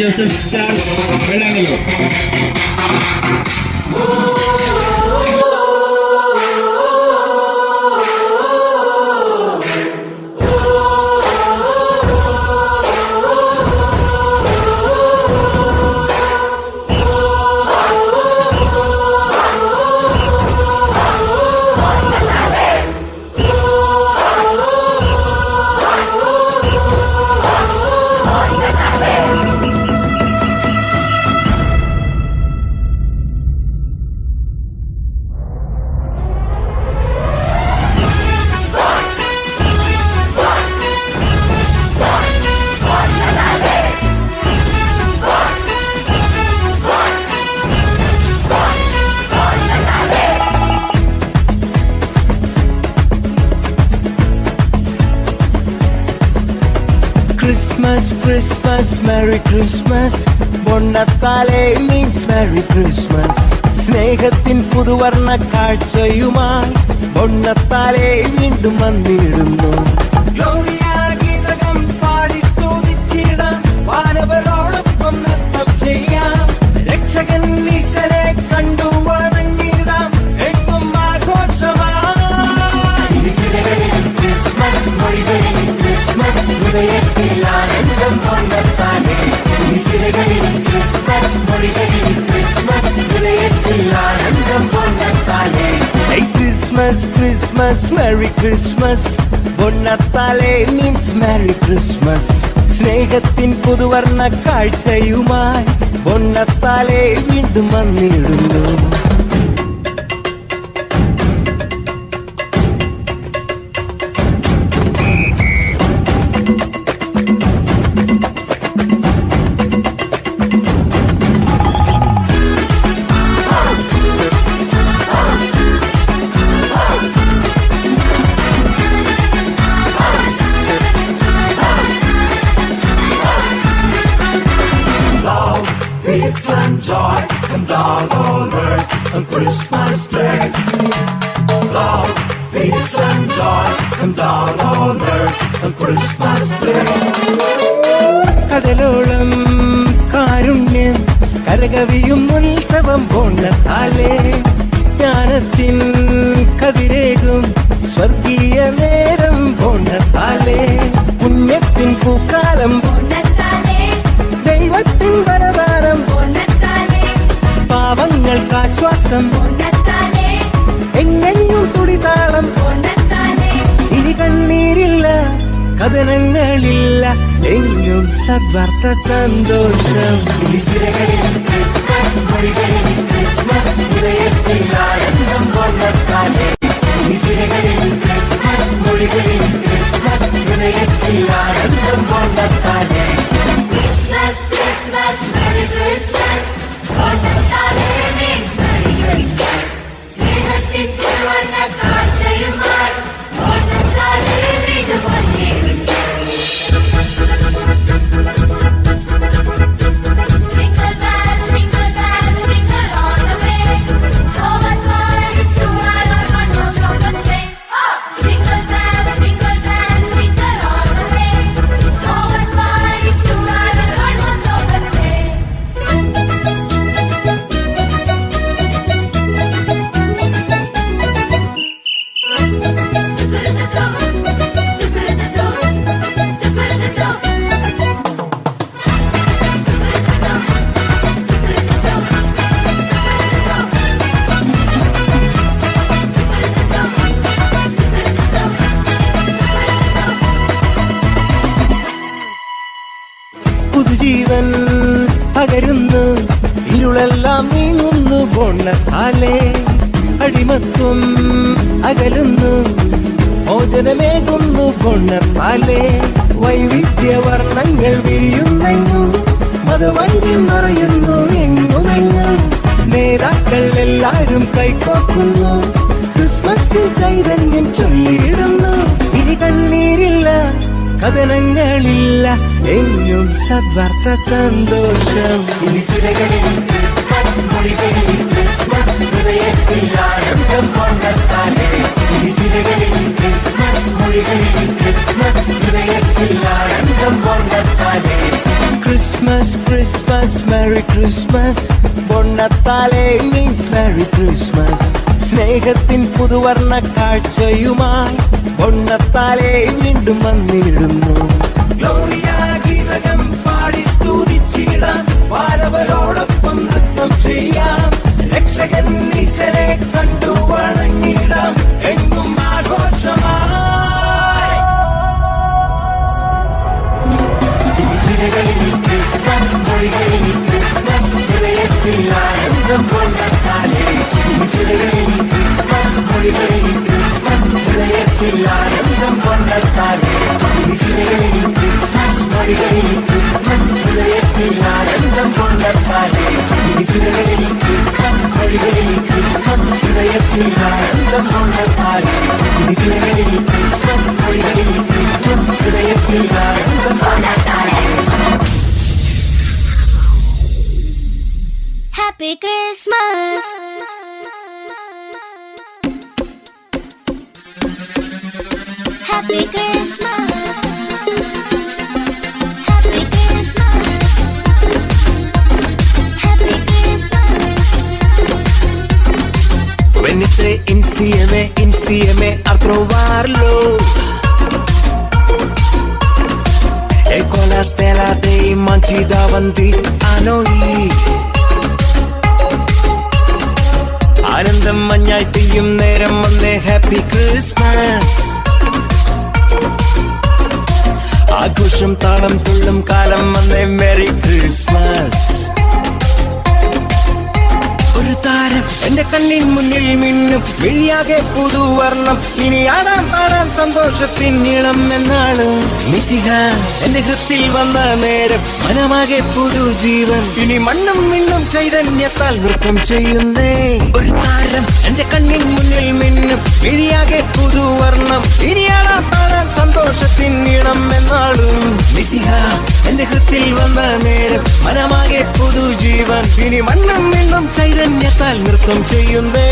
Joseph sir Vellangallur. Christmas, Christmas, Merry Christmas. പൊന്നത്താലേ means Merry Christmas. സ്നേഹത്തിൻ പുതുവർണ്ണ കാഴ്ചയുമായി പൊന്നത്താലേ വീണ്ടും വന്നിടുന്നു. ഗീതകം പാടി സ്തുതിച്ചിടാം, വാനവരോടൊപ്പം നൃത്തം ചെയ്യാം. രക്ഷകൻ ഈശനെ കണ്ടു വണങ്ങിടാം, എങ്ങും ആഘോഷമായി. ക്രിസ്മസ് മൊഴികളിൽ ക്രിസ്മസ് ഹൃദയത്തിൽ ആനന്ദം പൊന്നത്താലേ. ക്രിസ്മസ് മൊഴികളിൽ ക്രിസ്മസ് ഹൃദയത്തിൽ ആനന്ദം പൊന്നത്താലേ. Christmas, Christmas, Merry Christmas. പൊന്നത്താലേ means Merry Christmas. സ്നേഹത്തിൻ പുതുവർണ്ണ കാഴ്ചയുമായി പൊന്നത്താലേ വീണ്ടും വന്നിടുന്നു. Peace and joy come down on earth on Christmas Day. Love, peace and joy come down on earth on Christmas Day. കടലോളം കാരുണ്യം കരകവിയും ഉത്സവം പൊന്നത്താലേ. ജ്ഞാനത്തിൻ കതിരേകും സ്വർഗീയ നേരം പൊന്നത്താലേ. പുണ്യത്തിൻ പൂക്കാലം ദൈവത്തിൻ വരദാനം. പാവങ്ങൾക്ക് ആശ്വാസം എങ്ങെങ്ങും തുടിതാളം. ഇനി കണ്ണീരില്ല, കഥനങ്ങളില്ല, എങ്ങും സദ്വാർത്ത സന്തോഷം. ക്രിസ്മസ് മൊഴികളിൽ ക്രിസ്മസ് ഹൃദയത്തിൽ ആനന്ദം പൊന്നത്താലേ. ക്രിസ്മസ് മൊഴികളിൽ ക്രിസ്മസ് ഹൃദയത്തിൽ ആനന്ദം പൊന്നത്താലേ. Christmas, Christmas, Merry Christmas. പൊന്നത്താലേ means Merry Christmas. സ്നേഹത്തിൻ പുതുവർണ്ണ കാഴ്ചയുമായി പൊന്നത്താലേ വീണ്ടും വന്നിടുന്നു. Jingle bells, jingle bells, jingle all the way. Oh, what fun it is to ride on one-horse open sleigh. Oh, jingle bells, jingle all the way. Oh, what fun it is to ride on one-horse open sleigh. പുതുജീവൻ പകരുന്നു, ഇരുളെല്ലാം നീങ്ങുന്നു പൊന്നത്താലേ. അടിമത്വം അകലുന്നു, മോചനമേകുന്നു പൊന്നത്താലേ. വൈവിധ്യവർണ്ണങ്ങൾ വിരിയുന്നെങ്ങും, മതവൈദ്യം നിറയുന്നു എങ്ങുമെങ്ങും. നേതാക്കൾ എല്ലാരും കൈകോർക്കുന്നു, ക്രിസ്മസിൽ ചൈതന്യം ചൊല്ലിയിടുന്നു. ഇനി കണ്ണീരില്ല, കഥനങ്ങളില്ല, എങ്ങും സദ്വാർത്ത സന്തോഷം. ക്രിസ്മസ് മൊഴികളിൽ ക്രിസ്മസ് ഹൃദയത്തിൽ ആനന്ദം പൊന്നത്താലേ. ക്രിസ്മസ് മൊഴികളിൽ ക്രിസ്മസ് ഹൃദയത്തിൽ ആനന്ദം പൊന്നത്താലേ. Christmas, Christmas. Merry Christmas. പൊണ്ണത്താലേ മീൻസ് മെറി ക്രിസ്മസ്. സ്നേഹത്തിൻ പുതുവർണ്ണ കാഴ്ചയുമായി പൊണ്ണത്താലേ വീണ്ടും വന്നിടുന്നു. ഗ്ലോറിയ ഗീതകം പാടി സ്തുതിച്ചിടാം, വാരവരോടൊപ്പം നൃത്തം ചെയ്യാം. രക്ഷകൻ ഈശനെ കണ്ടു വണങ്ങിടാം, എങ്ങും ആഘോഷമായി. തിരകളിൽ ക്രിസ്മസ്, മൊഴികളിൽ ക്രിസ്മസ്, ഹൃദയത്തിൽ ആനന്ദം കൊണ്ടാലേ. തിരകളിൽ ക്രിസ്മസ്, മൊഴികളിൽ ക്രിസ്മസ്, ഹൃദയത്തിൽ ആനന്ദം കൊണ്ടാലേ. തിരകളിൽ ക്രിസ്മസ്, മൊഴികളിൽ ക്രിസ്മസ്, ഹൃദയത്തിൽ ആനന്ദം കൊണ്ടാലേ. തിരകളിൽ ക്രിസ്മസ്, മൊഴികളിൽ ക്രിസ്മസ്, ഹൃദയത്തിൽ ആനന്ദം കൊണ്ടാലേ. തിരകളിൽ ക്രിസ്മസ്, മൊഴികളിൽ ക്രിസ്മസ്, ഹൃദയത്തിൽ ആനന്ദം കൊണ്ടാലേ. Happy Christmas. Happy Christmas. Happy Christmas. Happy Christmas. Venite insieme a trovarlo, e con la stella dei manci davanti a noi. ആനന്ദം മഞ്ഞായി പെയ്യും നേരം വന്നേ, ഹാപ്പി ക്രിസ്മസ്. ആഘോഷം താളം തുള്ളും കാലം വന്നേ, മെറി ക്രിസ്മസ്. ഒരു താരം എന്റെ കണ്ണിൻ മുന്നിൽ മിന്നും, മിഴിയാകെ പുതുവർണ്ണം. ഇനി ആടാം പാടാം സന്തോഷത്തിൻ നീളം എന്നാണ്. മിശിഹ എന്റെ ഹൃത്തിൽ വന്ന നേരം മനമാകെ പുതുജീവൻ. ഇനി മണ്ണും മിണ്ണും ചൈതന്യത്താൽ നൃത്തം ചെയ്യുന്നേ. ഒരു താരം എന്റെ കണ്ണിൻ മുന്നിൽ മിന്നും, മിഴിയാകെ പുതുവർണ്ണം. ഇനി ആടാം പാടാം സന്തോഷത്തിൻ നീളം എന്നാണ്. മിശിഹ എന്റെ ഹൃത്തിൽ വന്ന നേരം മനമാകെ പുതുജീവൻ. ഇനി മണ്ണും മിണ്ണും ചൈതന്യത്താൽ നൃത്തം ചെയ്യുന്നേ.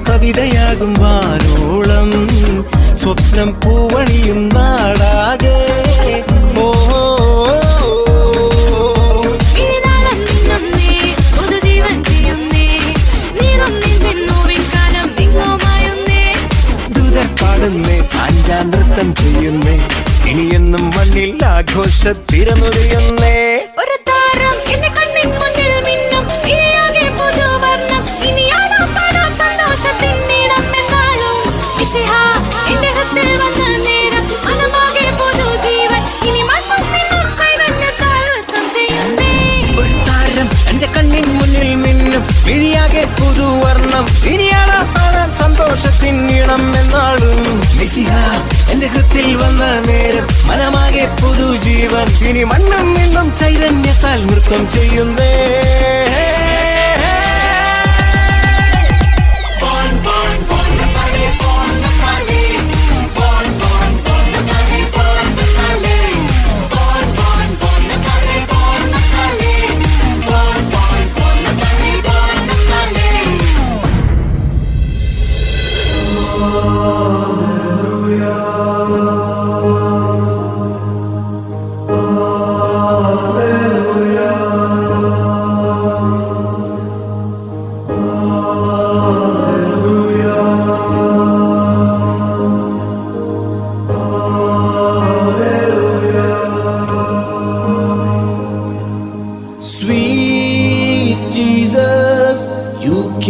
കവിതയാകും വാനോളം, സ്വപ്നം പൂവണിയും നാടാകെ. ഓ ദൂതർ പാടുന്നേ, സാന്റ നൃത്തം ചെയ്യുന്നേ. ഇനിയെന്നും മണ്ണിൽ ആഘോഷത്തിരനുറിയുന്നേ. ഒരു താരം എന്റെ കണ്ണിൻ മുന്നിൽ മിന്നും, ഇഴയാകെ പുതുവർണ്ണം. ഇനി ആടാം പാടാം സന്തോഷത്തിൻ നീളം എന്നാളും. മിശിഹ എന്റെ ഹൃത്തിൽ വന്ന നേരം മനമാകെ പുതുജീവൻ. ഇനി മണ്ണും മിന്നും ചൈതന്യത്താൽ നൃത്തം ചെയ്യുന്നേ. ഒരു താരം എന്റെ കണ്ണിൻ മുന്നിൽ മിന്നും, ഇഴയാകെ പുതുവർണ്ണം. ഇനി ആടാം പാടാം സന്തോഷത്തിൻ നീളം എന്നാളും. മിശിഹ എന്റെ ഹൃത്തിൽ വന്ന നേരം മനമാകെ പുതുജീവൻ. ഇനി മണ്ണും മിന്നും ചൈതന്യത്താൽ നൃത്തം ചെയ്യുന്നേ.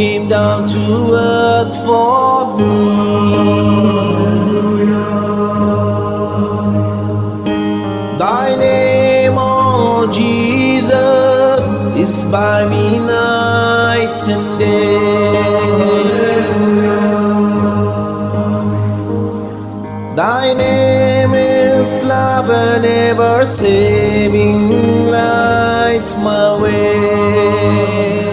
came down to earth for me. Thy name, oh Jesus, is by me night and day. Thy name is love and ever saving light my way.